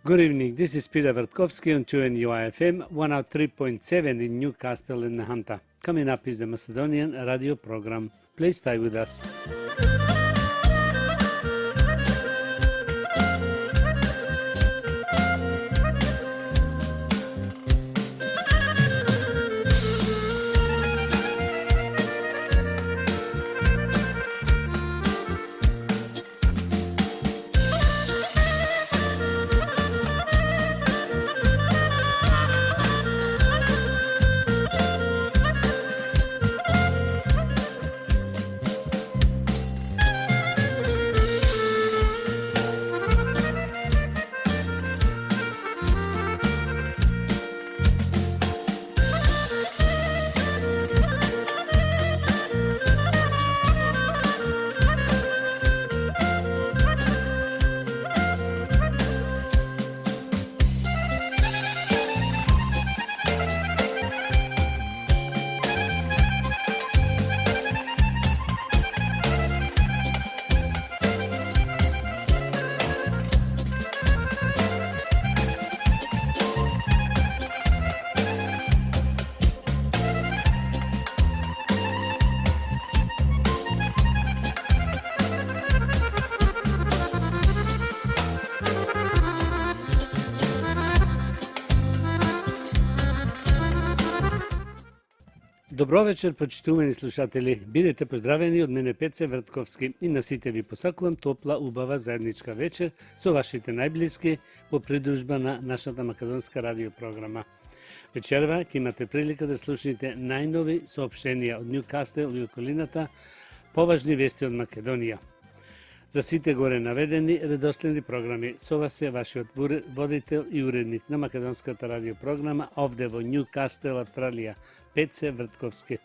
Good evening, this is Peter Vertkovsky on 2NUIFM 103.7 in Newcastle in Nahanta. Coming up is the Macedonian radio program. Please stay with us. Добро вечер, почитувани слушатели. Бидете поздравени од мене Пеце Вртковски и на сите ви посакувам топла, убава заедничка вечер со вашите најблиски по придружба на нашата македонска радиопрограма. Вечерва ќе имате прилика да слушате најнови соопштенија од Ньюкастел и околината, поважни вести од Македонија. За сите горе наведени редоследни програми, со вас е вашиот водител и уредник на македонската радиопрограма овде во Ньюкастел, Австралија, Пеце Вртковски.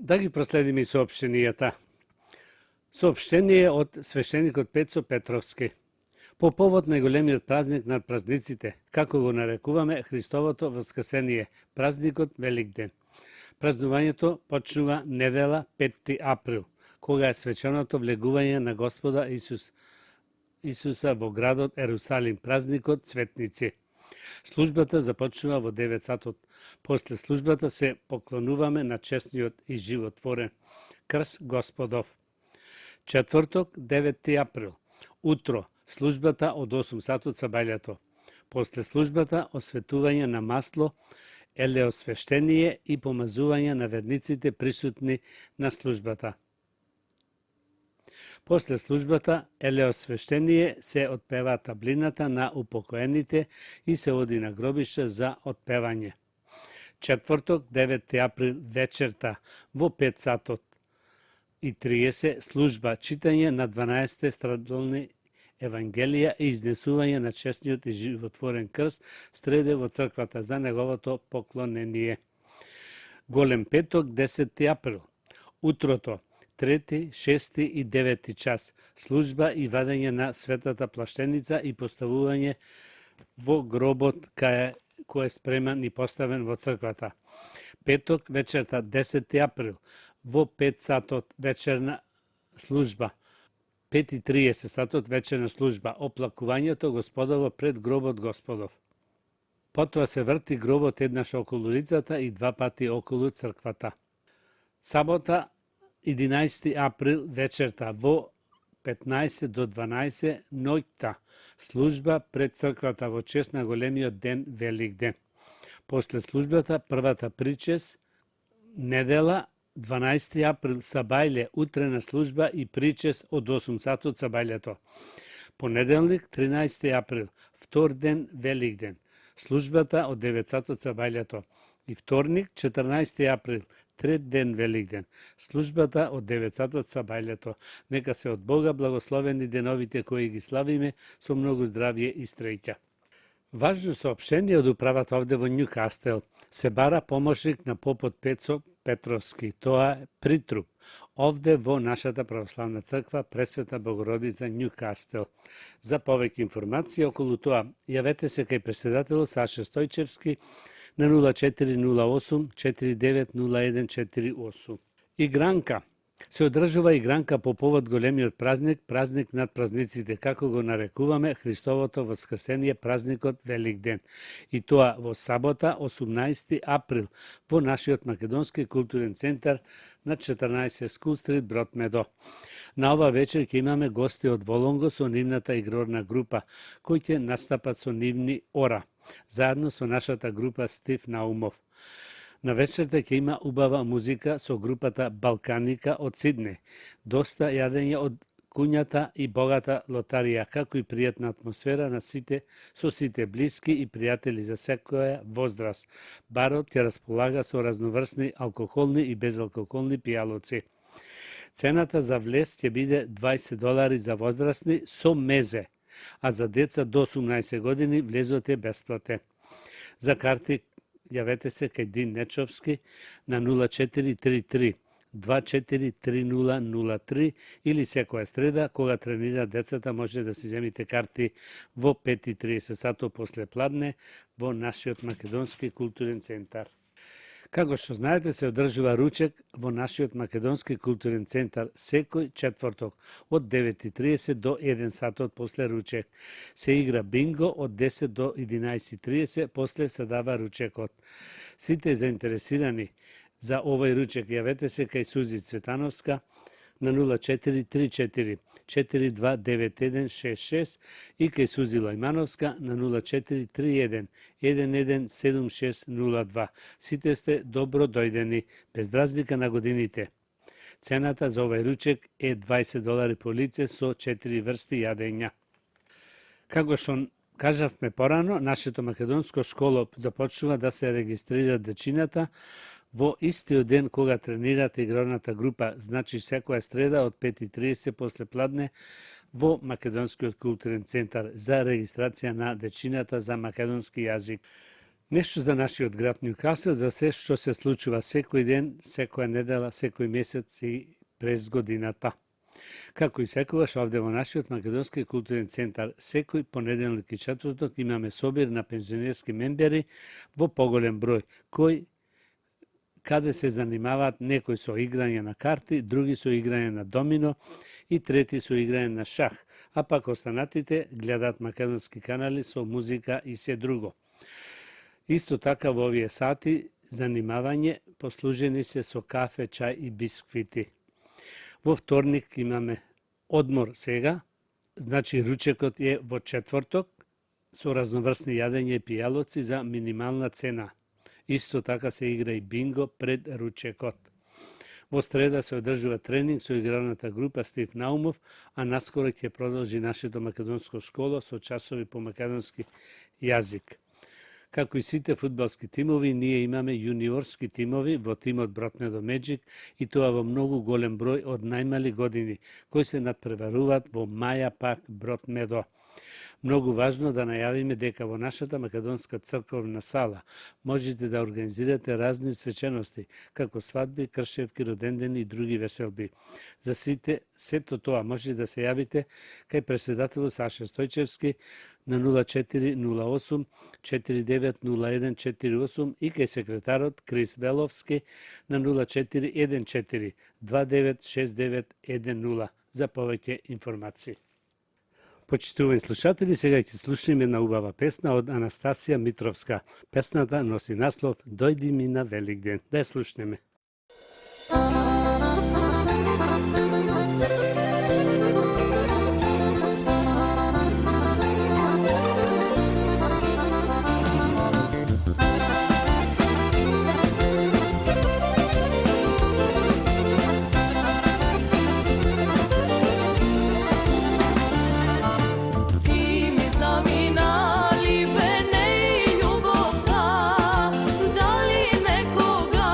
Да ги проследиме и соопштенијата. Соопштение од свештеникот Пецо Петровски. По повод најголемиот празник на празниците, како го нарекуваме Христовото воскресение, празникот Великден. Празнувањето почнува недела 5 април, кога е свеченото влегување на Господа Исуса во градот Ерусалим, празникот Цветници. Службата започнува во 9 сатот. После службата се поклонуваме на честниот и животворен Крст Господов. Четврток, 9 април. Утро, службата од 8 сатот са бајлето. После службата осветување на масло елеосвештение и помазување на верниците присутни на службата. После службата, елеосвештение, се отпева таблината на упокоените и се оди на гробиште за отпевање. Четврток, 9 април, вечерта, во 5 сатот и 30 служба, читање на 12 страдални Евангелија и изнесување на честниот и животворен крст среде во црквата за неговото поклонение. Голем петок, 10 април, утрото, 3, 6 и 9 час, служба и вадење на светата плаштеница и поставување во гробот кој е спреман и поставен во црквата. Петок, вечерта, 10 април, во 5 сатот вечерна служба, 5:30 сатот вечерна служба, оплакувањето Господово пред гробот Господов. Потоа се врти гробот еднаш околу улицата и 2 пати околу црквата. Сабота, 11 април, вечерта, во 15 до 12 ноќта, служба пред црквата во чест на големиот ден, Велик ден. После службата, првата причест, недела, 12 април, сабајле, утрена служба и причест од 8 сатот сабајлето. Понеделник, 13 април, втор ден, Велик ден. Службата од 9 сатот сабајлето. И вторник, 14 април, трет ден, Велик ден. Службата од 9 сатот сабајлето. Нека се од Бога благословени деновите кои ги славиме со многу здравје и среќа. Важно соопштение од управата овде во Њукастел. Се бара помошник на попот Пецо Петровски. Тоа е притруп овде во нашата православна црква Пресвета Богородица Њукастел. За повеќе информации околу тоа, јавете се кај председателот Саша Стојчевски на 0408 490148. Игранка. Се одржува игранка по повод големиот празник, празник над празниците, како го нарекуваме Христовото воскресение, празникот Велик ден. И тоа во сабота, 18 април, во нашиот Македонски културен центар на 14 Скул Стрит, Брод Медо. На ова вечер ќе имаме гости од Волонго со нивната игрорна група, кои ќе настапат со нивни ора, заедно со нашата група Стив Наумов. На вечерта ќе има убава музика со групата Балканика од Сидне, доста јадење од куњата и богата лотарија, како и пријатна атмосфера на со сите блиски и пријатели за секоја возраст. Барот ќе располага со разноврсни алкохолни и безалкохолни пијалоци. Цената за влез ќе биде $20 за возрастни со мезе, а за деца до 18 години влезот е бесплатен. За карти јавете се кај Дин Нечовски на 0433 243003 или секоја среда, кога тренира децата, може да си земите карти во 5:30 сато после пладне во нашиот Македонски културен центар. Како што знаете, се одржува ручек во нашиот Македонски културен центар секој четврток од 9:30 до 1 сатот после ручек. Се игра бинго од 10 до 11:30, после се дава ручекот. Сите заинтересирани за овој ручек јавете се кај Сузи Цветановска на 0434 429166 и кај Сузи Лајмановска на 0431 117602. Сите сте добро дојдени, без разлика на годините. Цената за овој ручек е $20 по лице со 4 врсти јадења. Како што кажавме порано, нашето македонско школо започнува да се регистрира дечината во истиот ден кога тренирате игрорната група, значи секоја среда од 5:30 после пладне во Македонскиот културен центар за регистрација на дечината за македонски јазик. Нешто за нашиот град Њукасел, за се што се случува секој ден, секоја недела, секој месец и през годината. Како и секогаш овде во нашиот Македонски културен центар, секој понеделник и четврток имаме собир на пензионерски мембери во поголем број, каде се занимаваат некои со играње на карти, други со играње на домино и трети со играње на шах, а пак останатите гледаат македонски канали со музика и се друго. Исто така во овие сати занимавање послужени се со кафе, чај и бисквити. Во вторник имаме одмор сега, значи ручекот е во четврток со разноврсни јадење и пијалоци за минимална цена. Исто така се игра и бинго пред ручекот. Во среда се одржува тренинг со игралната група Стив Наумов, а наскоро ќе продолжи нашето македонско школо со часови по македонски јазик. Како и сите фудбалски тимови, ние имаме јуниорски тимови во тимот Бротмедо Меджик и тоа во многу голем број од најмали години, кои се надпреваруваат во Маја Пак Бротмедо. Многу важно да најавиме дека во нашата македонска црковна сала можете да организирате разни свечености, како свадби, кршевки, родендени и други веселби. За сето тоа можете да се јавите кај претседателот Саша Стојчевски на 0408 490148 и кај секретарот Крис Веловски на 0414 296910 за повеќе информации. Почитувани слушатели, сега ќе слушнеме една убава песна од Анастасија Митровска. Песната носи наслов "Дојди ми на Великден". Да ја слушнеме. Дали некога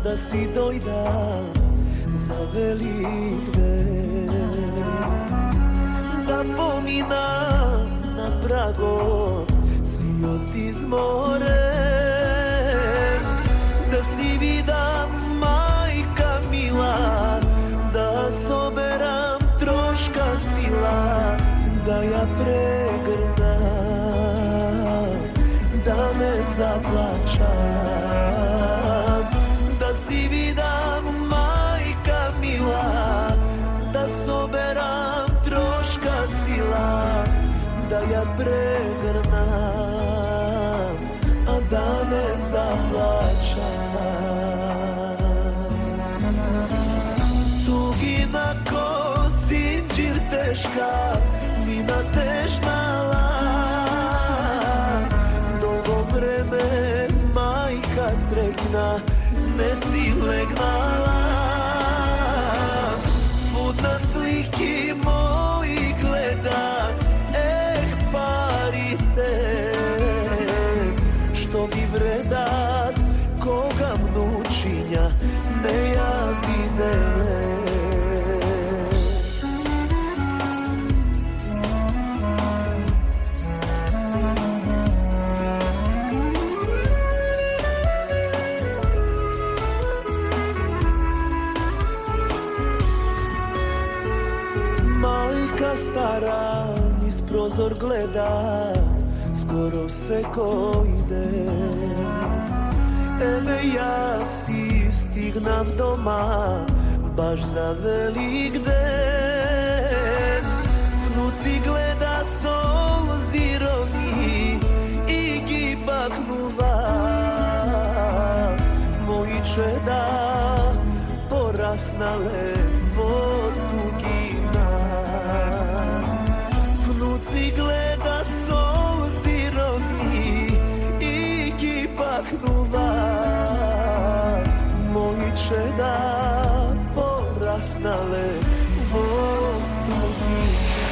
да си дојдам за Великден, да поминам на прагот сиот изморен, да си видам мајка мила, да соберам трошка сила, да ја прегрнам, да не заплачам, да си видам мајка мила, да соберам трошка сила, да ја прегрнам, а да не заплачам. Тугина ко синџир тешка, мина тежнала, долго време мајка среќна не си легнала. Будна слики мои гледа, парите што ми вредат, кога внучиња не ја виделе. Мајка стара низ прозор гледа, скоро секој ден. Еве јас си стигнав дома, баш за Великден. Внуци гледа солзи рони и ги бакнува. Мои чеда пораснале во тугина. Внуци гледа солзи рони и ги бакнува. Мои чеда пораснале во тугина.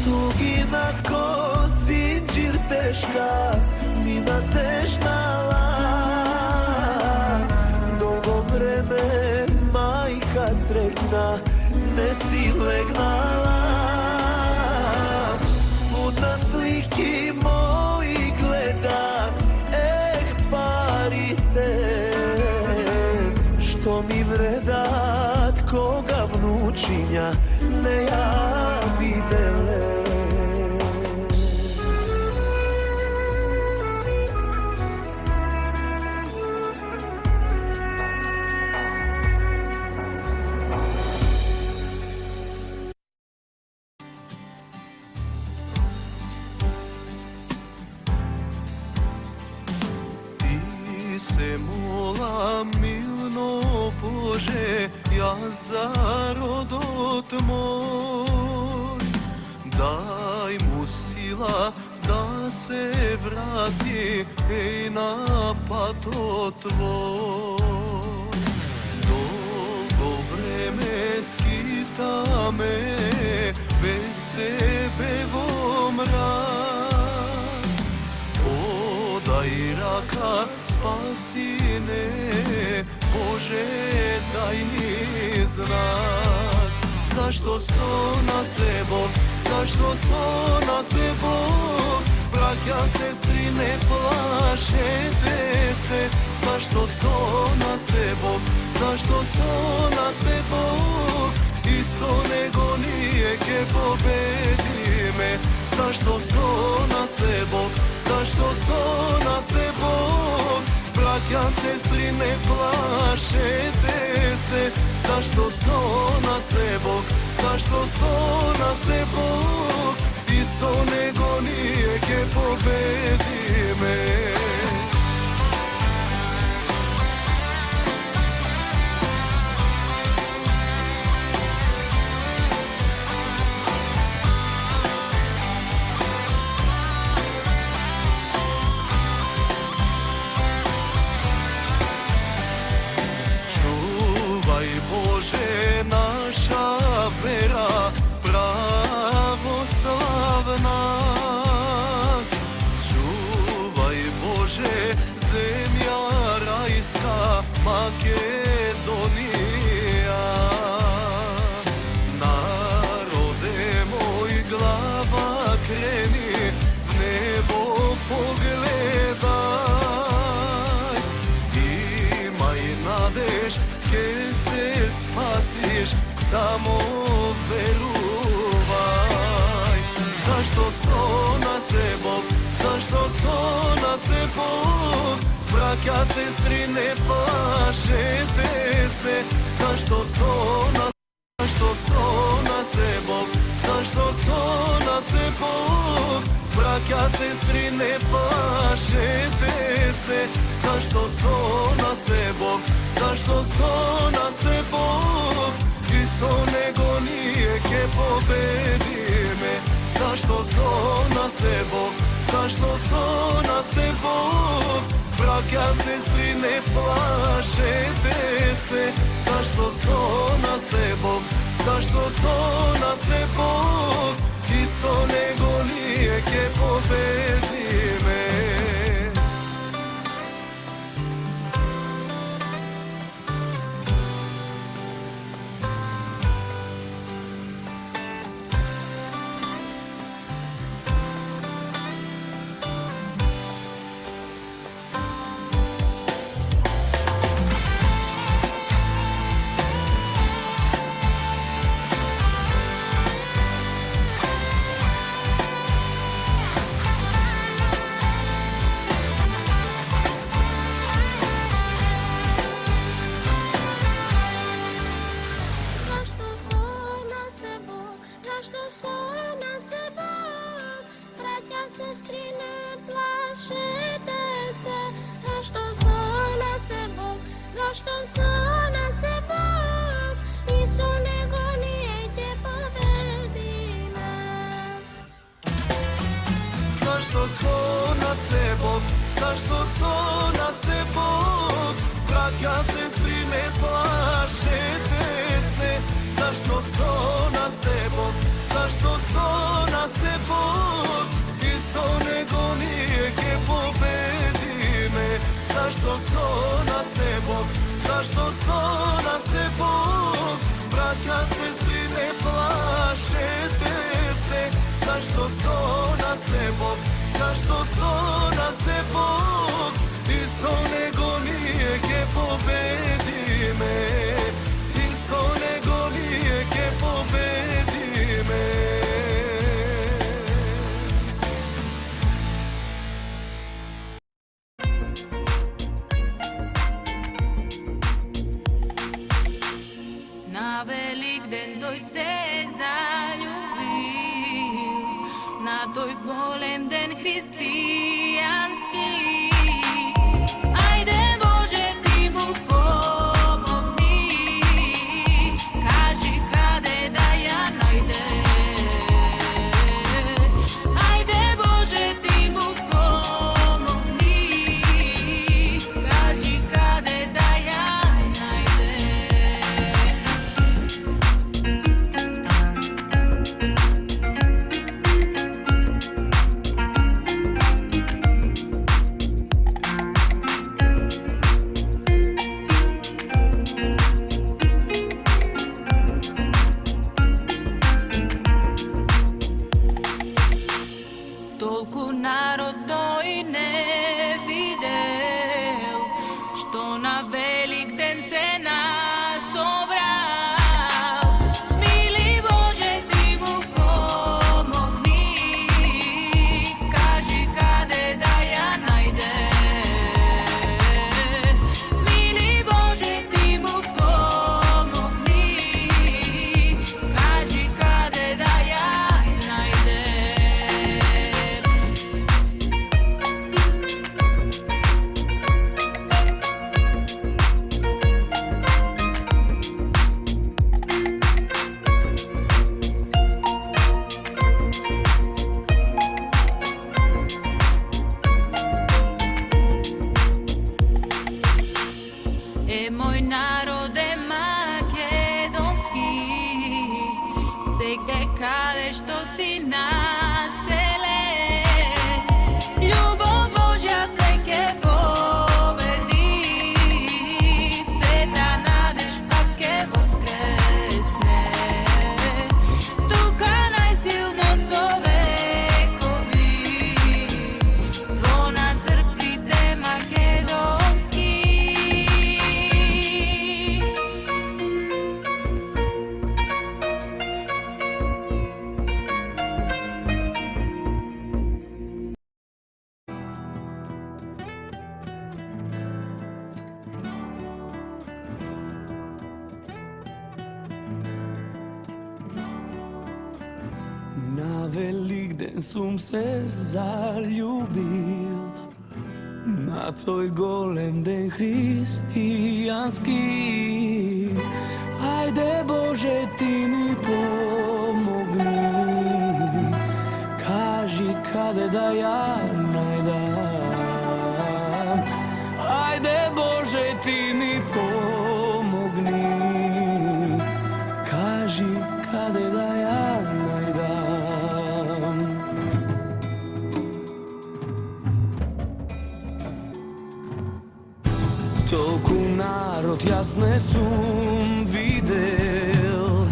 Тугина ко синџир тешка, мина тежнала. Долго време мајка среќна не си легнала. Будна слики мои гледа, парите што ми вредат, кога внучиња не ја виделе. Се мола милно Боже, јас за родот мој. Дај му сила да се врати на патот твој. Долго време скитаме без тебе во мрак. Подај рака, спаси не, Боже, дај ни знак. Зашто со нас е Бог, зашто со нас е Бог? Браќа, сестри, не плашете се. Зашто со нас е Бог, зашто со нас е Бог? И со него ние ќе победиме. Зашто со нас е Бог, зашто со нас е Бог? Браќа, сестри, не плашете се. Зашто со нас е Бог, зашто со нас е Бог? И со него ние ќе победиме. Чувај, Боже, наша вера, spasiš, samo veruvaj. Zašto sona se Bog, zašto sona se Bog, braća, sestri, ne plašete se. Zašto sona se Bog, zašto sona se Bog, braća, sestri, ne plašete se. Zašto sona se Bog, zašto sona se Bog, Iso nego nije ke pobedi me. Zašto sona se Bog, zašto sona se Bog, braća, sestri, ne plašete se. Zašto sona se Bog, zašto sona se Bog, Iso nego nije ke pobedi me. Zašto sona se Bog, zašto sona se Bog, braća, sestri, ne plašete se. Zašto sona se Bog, zašto sona se Bog, Iso nego nije ke pobedi me. Zašto sona se Bog, zašto sona se Bog, braća, sestri, ne plašete se. Zašto sona se Bog, zašto sona se Bog, Iso nego nije ke pobedi me. Iso nego nije ke pobedi me. Na velik den той се залюбил, на той голем ден християнски. Ајде Боже, ти му помогни, кажи каде да ја најдем. Ајде Боже, ти му помогни, кажи каде да ја најдем. Великден сум се заљубил, на тој голем ден христијански. Ајде Боже, ти ми помогни, кажи каде да ја најдам. Ајде Боже, ти ми помогни, кажи каде да ја најдам. Толку народ јас не сум видел,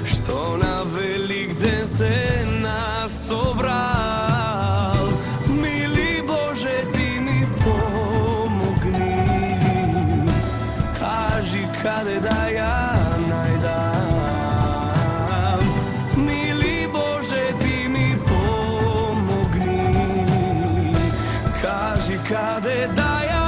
што на Великден се нас собрал. Мили Боже, ти ми помогни, кажи каде да ја најдам. Мили Боже, ти ми помогни, кажи каде да ја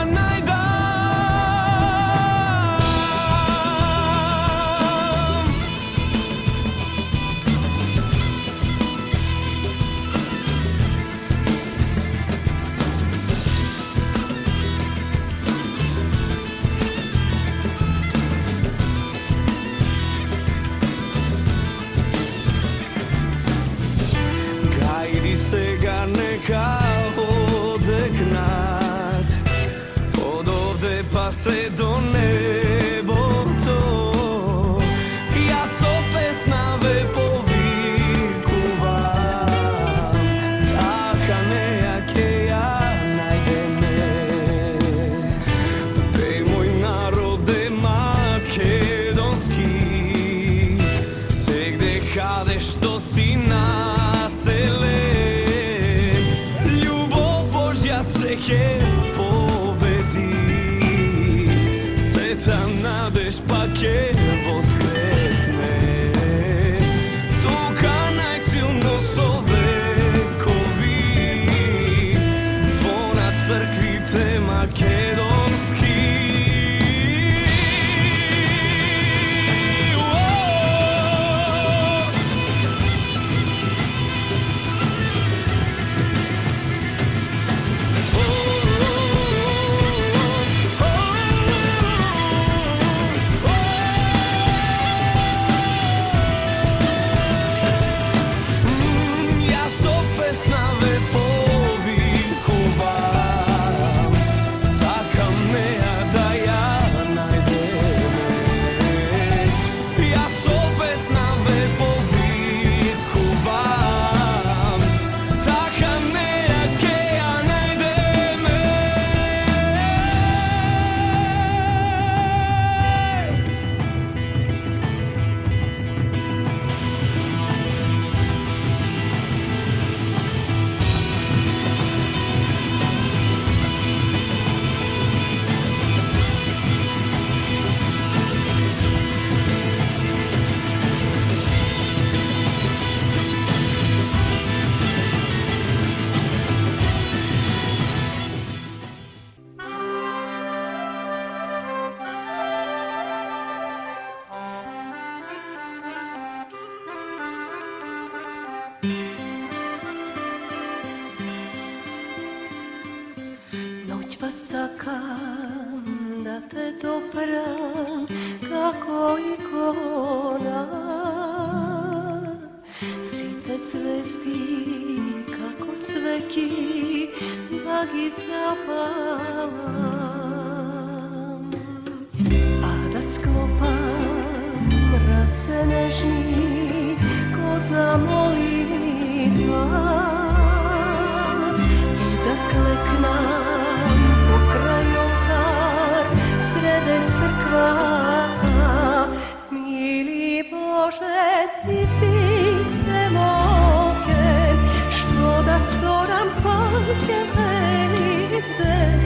сега нека одекнат од овде па се до небото. Јас со песна ве повикувам, така неја ке ја најдеме. Пеј мој народе македонски, сегде каде што си населен, се ќе победи, сета надеж па ќе воскресне. Тука најсилно со векови звонат црквите македонски. Сакам да те допрам како икона, сите цвести како свеки да ги запалам, а да склопам раце нежни ко за молитва и да клекнам покрај олтар среде црквата. Мили Боже, ти си всемоген, што да сторам пак е Великден,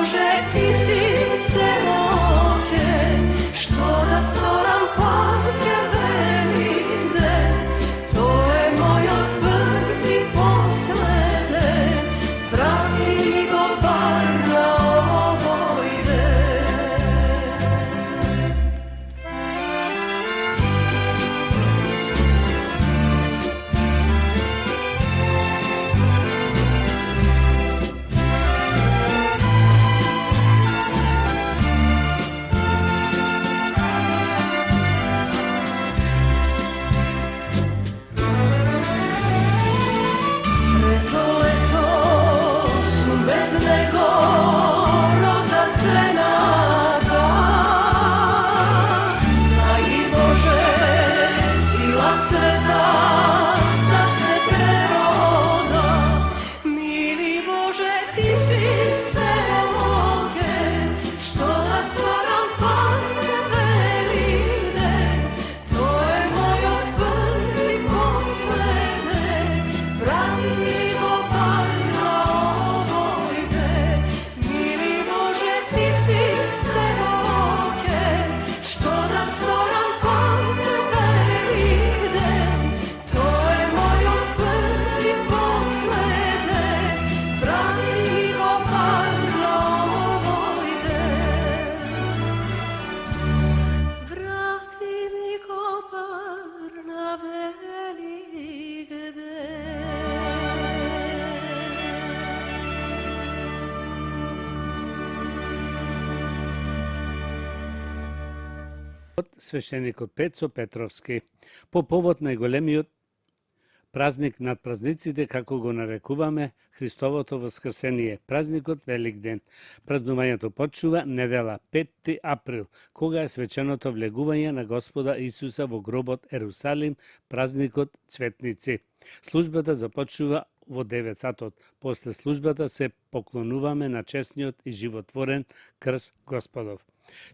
Bože, ti si svemoke, što da storam panke velike, to je moj od prvi posleden, vrati mi go bar na ovoj den. Preto leto su bez nego roza svenata, daj mi Bože sila sveta da se preroda. Mili Bože, ti si svemoke, što da stvaram panke velike, to je moj od prvi posleden, vrati mi go bar na ovoj den. Mili Bože, ti si svemoke, što da stvaram panke velike, to je moj od prvi posleden, vrati mi go bar na ovoj den. Vrati mi go bar na velik den. Од свештеникот Пецо Петровски, по повод најголемиот празник над празниците, како го нарекуваме Христовото воскресение, празникот Великден. Празнувањето почнува недела 5 април, кога е свеченото влегување на Господа Исуса во гробот Ерусалим, празникот Цветници. Службата започнува во 9 сатот. После службата се поклонуваме на честниот и животворен крст Господов.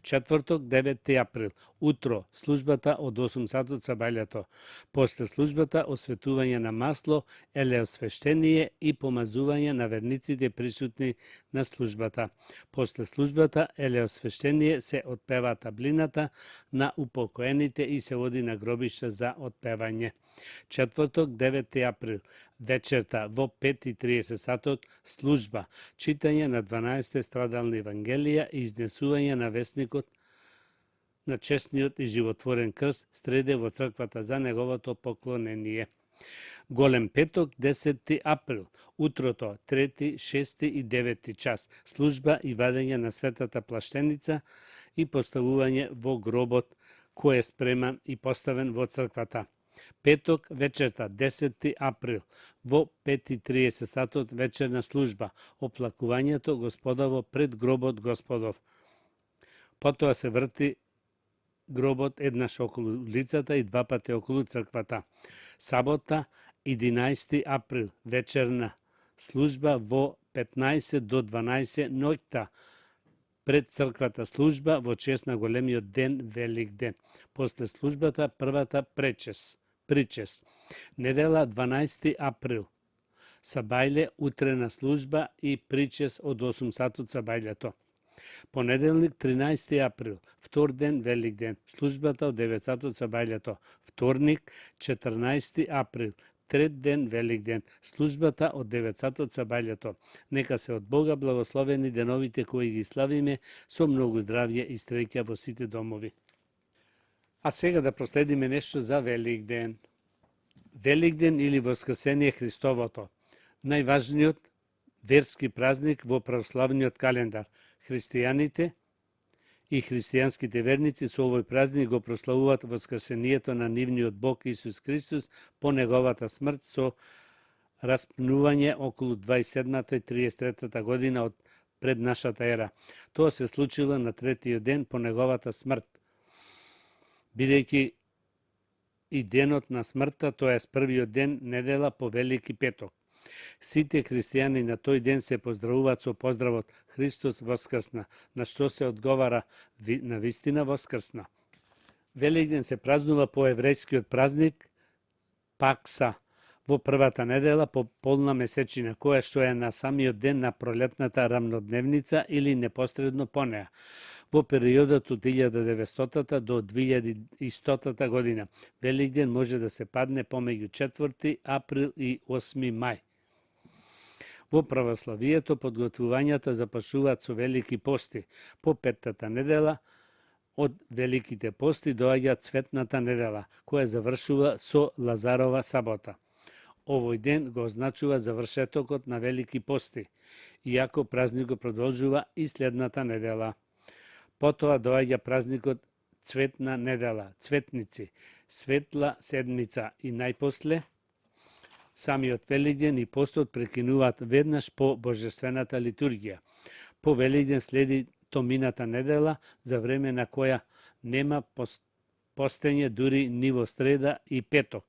Четврток, 9 април, утро, службата од 8 сатот сабајлето. После службата, осветување на масло, елеосвештение и помазување на верниците присутни на службата. После службата, елеосвештение се отпева таблината на упокоените и се води на гробишта за отпевање. Четврток, 9 април, вечерта во 5:30 сатот, служба, читање на 12 страдални евангелија и изнесување на весникот на честниот и животворен крст среде во црквата за неговото поклонение. Голем петок, 10 април, утрото, 3, 6 и 9 час, служба и вадење на светата плаштеница и поставување во гробот кој е спреман и поставен во црквата. Петок вечерта, 10 април, во 5:30 сатот вечерна служба, оплакувањето Господово пред гробот Господов. Потоа се врти гробот еднаш околу улицата и два пати околу црквата. Сабота, 11 април, вечерна служба во 15 до 12 ноќта, пред црквата служба во чест на големиот ден, Велик ден. После службата првата причес. Недела 12 април. Сабајле, утрена служба и причес од 8 сатот сабајлето. Понеделник 13 април, втор ден, Велик ден. Службата од 9 сатот сабајлето. Вторник 14 април, трет ден, Велик ден. Службата од 9 сатот сабајлето. Нека се од Бога благословени деновите кои ги славиме со многу здравје и среќа во сите домови. А сега да проследиме нешто за Велик ден. Велик ден или Воскресение Христовото, најважниот верски празник во православниот календар. Христијаните и христијанските верници со овој празник го прославуваат воскресението на нивниот Бог Исус Христос по неговата смрт со распнување околу 27-та и 33-та година од пред нашата ера. Тоа се случило на третиот ден по неговата смрт. Бидејќи и денот на смртта, тоа е првиот ден недела по Велики петок. Сите христијани на тој ден се поздравуваат со поздравот Христос воскрсна, на што се одговара на вистина воскрсна. Великден се празнува по еврејскиот празник Пакса, во првата недела по полна месечина, која што е на самиот ден на пролетната рамнодневница или непосредно по неа, во периодот од 1900 до 2100 година. Великден може да се падне помеѓу 4 април и 8 мај. Во православието подготвувањата започнуваат со велики пости. По петтата недела од великите пости доаѓа цветната недела, која завршува со Лазарова сабота. Овој ден го означува завршетокот на велики пости, иако празникот продолжува и следната недела. Потоа доаѓа празникот Цветна недела, Цветници, Светла седмица и најпосле самиот Великден и постот прекинуваат веднаш по божествената литургија. По Великден следи Томината недела, за време на која нема постење дури ни во среда и петок.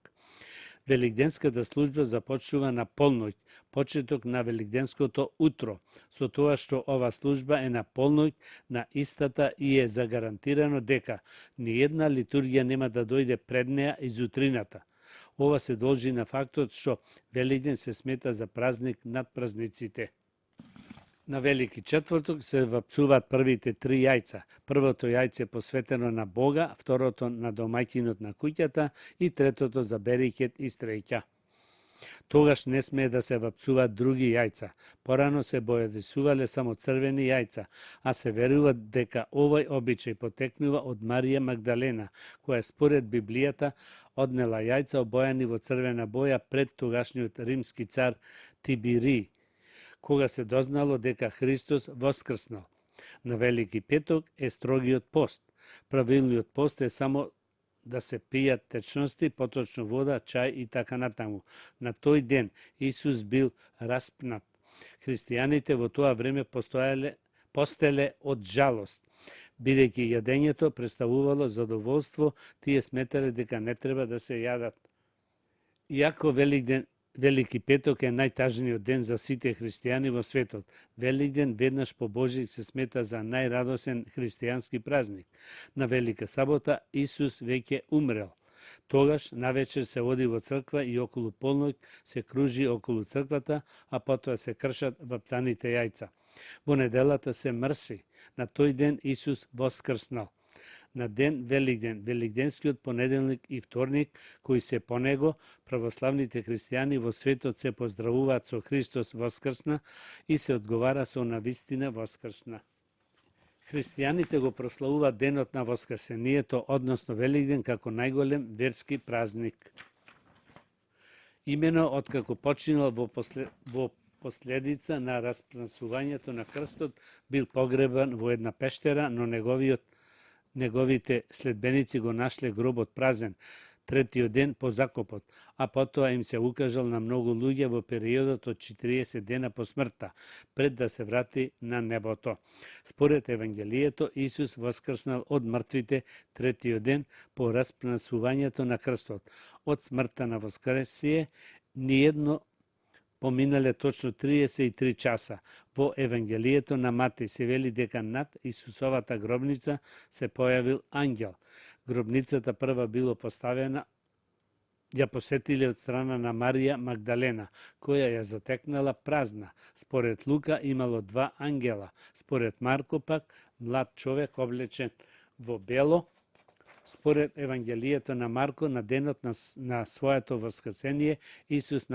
Великденската служба започнува на полноќ, почеток на великденското утро, со тоа што ова служба е на полноќ на истата и е загарантирано дека ни една литургија нема да дојде пред неа изутрината. Ова се должи на фактот што Великден се смета за празник над празниците. На Велики четврток се вапцуваат првите 3 јајца. Првото јајце посветено на Бога, второто на домаќинот на куќата и третото за берикет и стреќа. Тогаш не смее да се вапцуваат други јајца. Порано се бојадисувале само црвени јајца, а се верува дека овој обичај потекнува од Марија Магдалена, која според Библијата однела јајца обојани во црвена боја пред тогашниот римски цар Тибирий, кога се дознало дека Христос воскрснал. На Велики петок е строгиот пост. Правилниот пост е само да се пијат течности, поточно вода, чај и така натаму. На тој ден Исус бил распнат. Христијаните во тоа време постеле од жалост. Бидејќи јадењето представувало задоволство, тие сметале дека не треба да се јадат. Иако Велики петок е најтажниот ден за сите христијани во светот. Великден веднаш по Божи се смета за најрадосен христијански празник. На Велика сабота Исус веќе умрел. Тогаш навечер се оди во црква и околу полноќ се кружи околу црквата, а потоа се кршат вапцаните јајца. Во неделата се мрси. На тој ден Исус воскрснал. На ден Великден, Великденскиот понеделник и вторник, кои се по него, православните христијани во светот се поздравуваат со Христос воскрсна и се одговара со навистина воскрсна. Христијаните го прославуваат денот на воскресението, односно Великден, како најголем верски празник. Имено откако починал во последица на распнасувањето на крстот, бил погребан во една пештера, но неговите следбеници го нашле гробот празен, третиот ден по закопот, а потоа им се укажал на многу луѓе во периодот од 40 дена по смртта, пред да се врати на небото. Според Евангелието, Исус воскрснал од мртвите третиот ден по распнасувањето на крстот. Од смртта на воскресие, ниедно поминале точно 33 часа. Во Евангелието на Матеј се вели дека над Исусовата гробница се појавил ангел. Гробницата прва било поставена, ја посетиле од страна на Марија Магдалена, која ја затекнала празна. Според Лука имало 2 ангела. Според Марко пак, млад човек облечен во бело. Според Евангелието на Марко, на денот на своето воскресение, Исус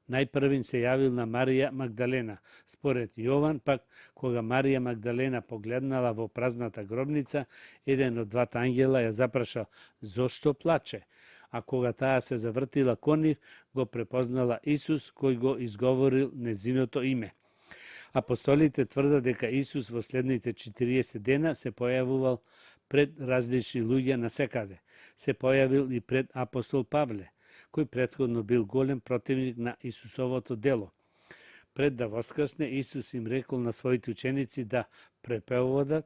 најпрвин се јавил на Марија Магдалена. Според Јован пак, кога Марија Магдалена погледнала во празната гробница, еден од 2 ангела ја запрашал зошто плаче, а кога таа се завртила кон нив, го препознала Исус кој го изговорил незиното име. Апостолите тврдат дека Исус во следните 40 дена се појавувал пред различни луѓе насекаде. Се појавил и пред апостол Павле, кој претходно бил голем противник на Исусовото дело. Пред да воскрсне, Исус им рекол на своите ученици да препеводат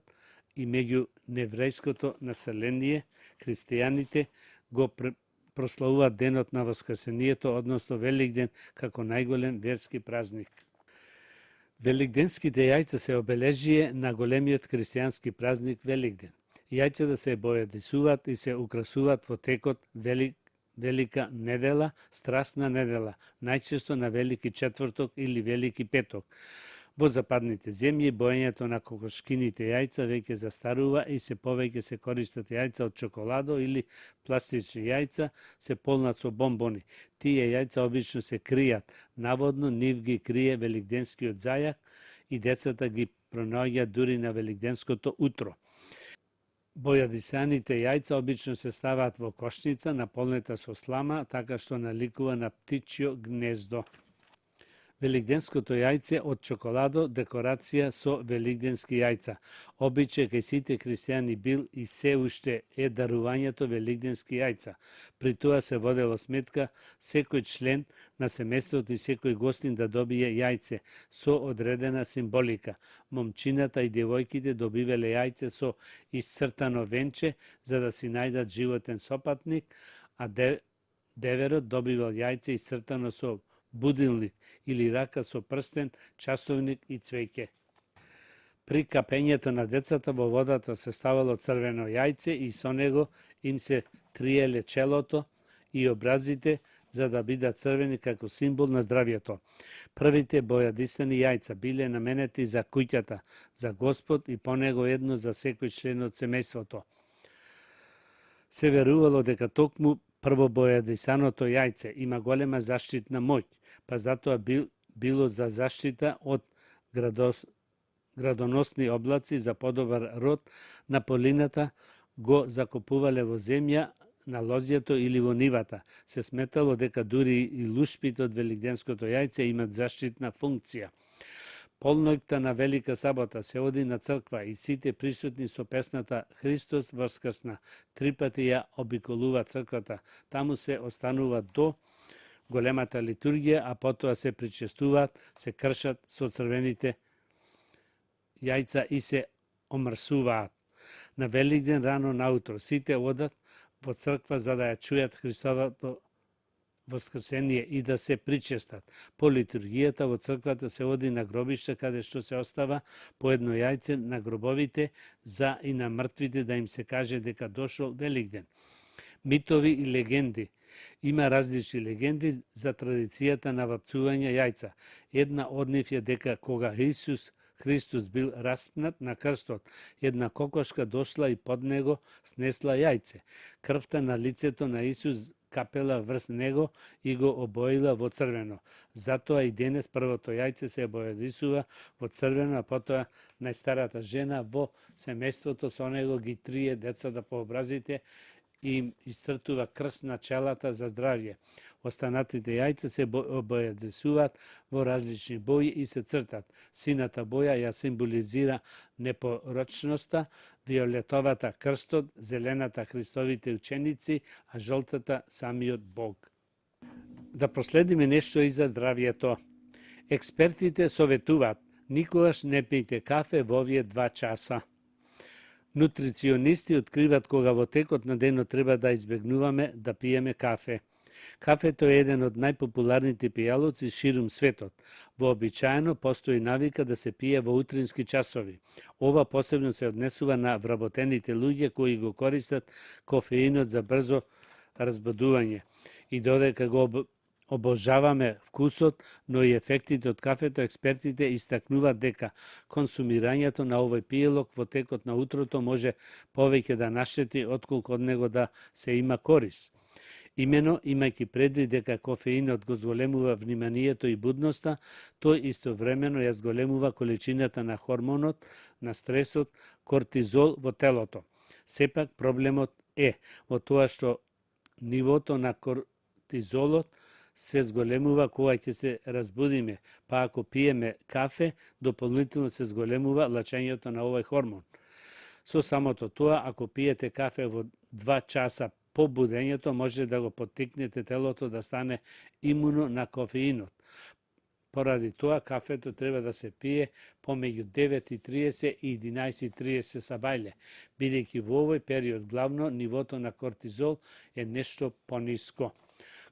и меѓу неврејското население, христијаните го прославуваат денот на воскресението, односно Великден, како најголем верски празник. Великденските јајца се обележие на големиот христијански празник Великден. Јајцата се бојадисуваат и се украсуваат во текот Велика недела, страсна недела, најчесто на Велики четврток или Велики петок. Во западните земји боењето на кокошкините јајца веќе застарува и се повеќе се користат јајца од чоколадо или пластични јајца се полнат со бомбони. Тие јајца обично се кријат, наводно нив ги крие великденскиот зајак и децата ги пронаоѓаат дури на великденското утро. Бојадисаните јајца обично се ставаат во кошница наполнета со слама, така што наликува на птичјо гнездо. Великденското јајце од чоколадо декорација со великденски јајца. Обичај кај сите христијани бил и се уште е дарувањето великденски јајца. При тоа се водело сметка секој член на семејството и секој гостин да добие јајце со одредена символика. Момчината и девојките добивале јајце со исцртано венче за да си најдат животен сопатник, а деверот добивал јајце исцртано со будилник или рака со прстен, часовник и цвеќе. При капењето на децата во водата се ставало црвено јајце и со него им се триеле челото и образите за да бидат црвени како символ на здравјето. Првите бојадисани јајца биле наменети за куќата, за Господ и по него едно за секој член од семејството. Се верувало дека токму првобојадисаното јајце има голема заштитна моќ, па затоа било за заштита од градоносни облаци за подобар род на полината го закопувале во земја на лозјето или во нивата. Се сметало дека дури и лушпите од великденското јајце имат заштитна функција. Полноќта на Велика сабота се оди на црква и сите присутни со песната Христос воскрсна. 3 пати ја обиколува црквата. Таму се останува до големата литургија, а потоа се причестуваат, се кршат со црвените јајца и се омрсуваат. На Великден рано наутро сите одат во црква за да ја чујат Христовото воскресение и да се причестат. По литургијата во црквата се оди на гробиште каде што се остава по едно јајце на гробовите за и на мртвите да им се каже дека дошол Великден. Митови и легенди. Има различни легенди за традицијата на вапцување јајца. Една од нив е дека кога Исус Христос бил распнат на крстот, една кокошка дошла и под него снесла јајце. Крвта на лицето на Исус капела врз него и го обоила во црвено. Затоа и денес првото јајце се бојадисува во црвено, а потоа најстарата жена во семејството со него ги трие децата по образите и им исцртува крст на челата за здравје. Останатите јајца се бојадисуваат во различни бои и се цртат. Сината боја ја символизира непорочноста, виолетовата крстот, зелената Христовите ученици, а жолтата самиот Бог. Да проследиме нешто и за здравјето. Експертите советуваат, никогаш не пијте кафе во овие 2 часа. Нутриционисти откриват кога во текот на денот треба да избегнуваме да пиеме кафе. Кафето е еден од најпопуларните пијалоци ширум светот. Вообичаено постои навика да се пие во утрински часови. Ова посебно се однесува на вработените луѓе кои го користат кофеинот за брзо разбудување. И додека го обожаваме вкусот, но и ефектите од кафето, експертите истакнуваат дека консумирањето на овој пијалок во текот на утрото може повеќе да наштети отколку од него да се има корис. Имено, имајќи предвид дека кофеинот го зголемува вниманието и будноста, тој истовремено ја зголемува количината на хормонот, на стресот, кортизол во телото. Сепак проблемот е во тоа што нивото на кортизолот се зголемува кога ќе се разбудиме, па ако пиеме кафе, дополнително се зголемува лачењето на овој хормон. Со самото тоа, ако пиете кафе во 2 часа по будењето, може да го поттикнете телото да стане имуно на кофеинот. Поради тоа, кафето треба да се пие помеѓу 9:30 и 11:30 сабајле, бидејќи во овој период главно нивото на кортизол е нешто пониско.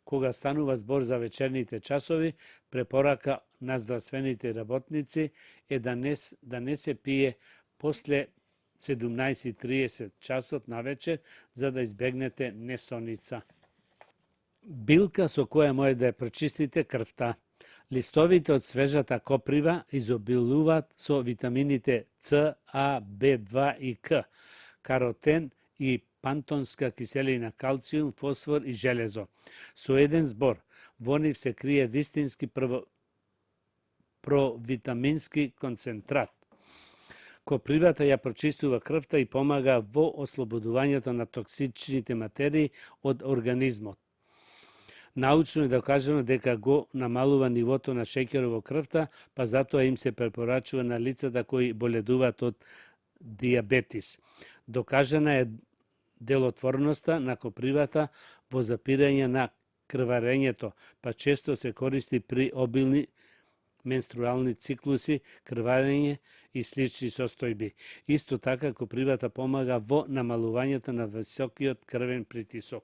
Кога станува збор за вечерните часови, препорака на здравствените работници е да не се пие после 17:30 часот на вечер, за да избегнете несоница. билка со која може да ја прочистите крвта. Листовите од свежата коприва изобилуваат со витамините С, А, Б2 и К, каротен и пантонска киселина, калциум, фосфор и железо. Со еден збор, во нив се крие вистински провитамински концентрат. Копривата ја прочистува крвта и помага во ослободувањето на токсичните материи од организмот. Научно е докажано дека го намалува нивото на шеќер во крвта, па затоа им се препорачува на лицата кои боледуваат од диабетис. Докажана е делотворноста на копривата во запирање на крварењето, па често се користи при обилни менструални циклуси, крварење и слични состојби. Исто така копривата помага во намалувањето на високиот крвен притисок.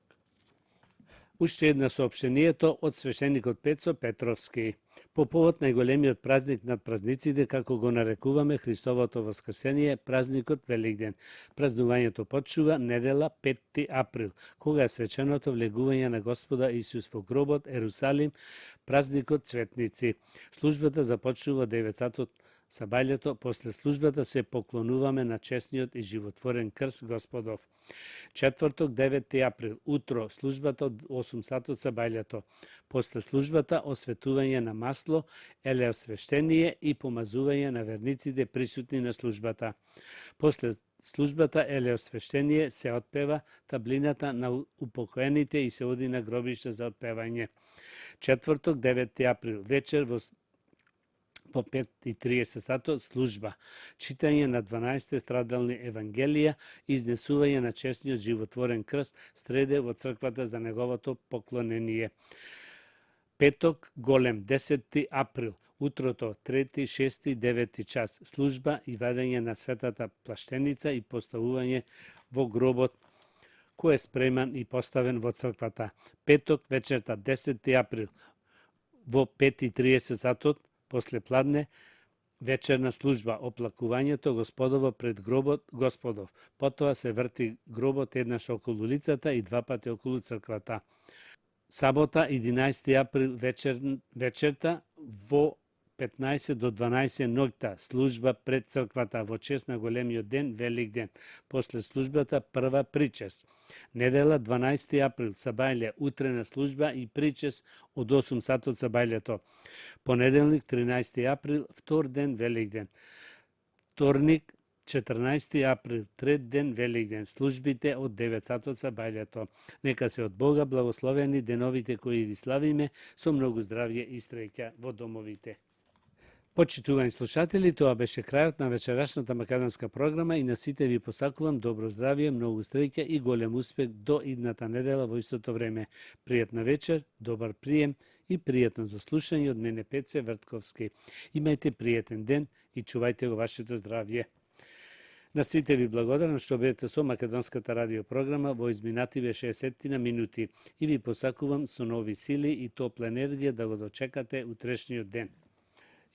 Уште една соопштението од свештеникот Пецо Петровски. По повод најголемиот празник над празниците, како го нарекуваме Христовото воскресение, празникот Великден. Празнувањето почнува недела 5 април, кога е свеченото влегување на Господа Исус во гробот Ерусалим, празникот Цветници. Службата започнува 9 сабајлето, после службата се поклонуваме на честниот и животворен крст Господов. Четврток 9 април, утро, службата од 8 сатот сабајлето. После службата осветување на масло, елеосвештение и помазување на верниците присутни на службата. После службата елеосвештение се отпева таблината на упокоените и се оди на гробиште за отпевање. Четврток 9 април, вечер во 5:30 сатот служба, читање на 12 страдални евангелија, изнесување на честниот животворен крст среде во црквата за неговото поклонение. Петок голем 10 април, утрото 3, 6 и 9 час служба и вадење на светата плаштеница и поставување во гробот кој е спреман и поставен во црквата. Петок вечерта 10 април во 5:30 сатот после пладне вечерна служба, оплакувањето Господово пред гробот Господов. Потоа се врти гробот еднаш околу лицата и 2 пати околу црквата. Сабота 11 април вечерта во 15 до 12 ноќта служба пред црквата во чест на големиот ден Великден. После службата прва причест. Недела 12 април сабајле, утрена служба и причест од 8 сатот сабајлето. Понеделник 13 април, втор ден Великден. Вторник 14 април, трет ден Великден. Службите од 9 сатот сабајлето. Нека се од Бога благословени деновите кои ги славиме со многу здравје и среќа во домовите. Почитувани слушатели, тоа беше крајот на вечерашната македонска програма и на сите ви посакувам добро здравје, многу среќа и голем успех до идната недела во истото време. Пријатна вечер, добар прием и пријатно слушање од мене Пеце Вртковски. Имајте пријатен ден и чувајте го вашето здравје. На сите ви благодарам што бевте со македонската радиопрограма во изминативе 60 минути и ви посакувам со нови сили и топла енергија да го дочекате утрешниот ден.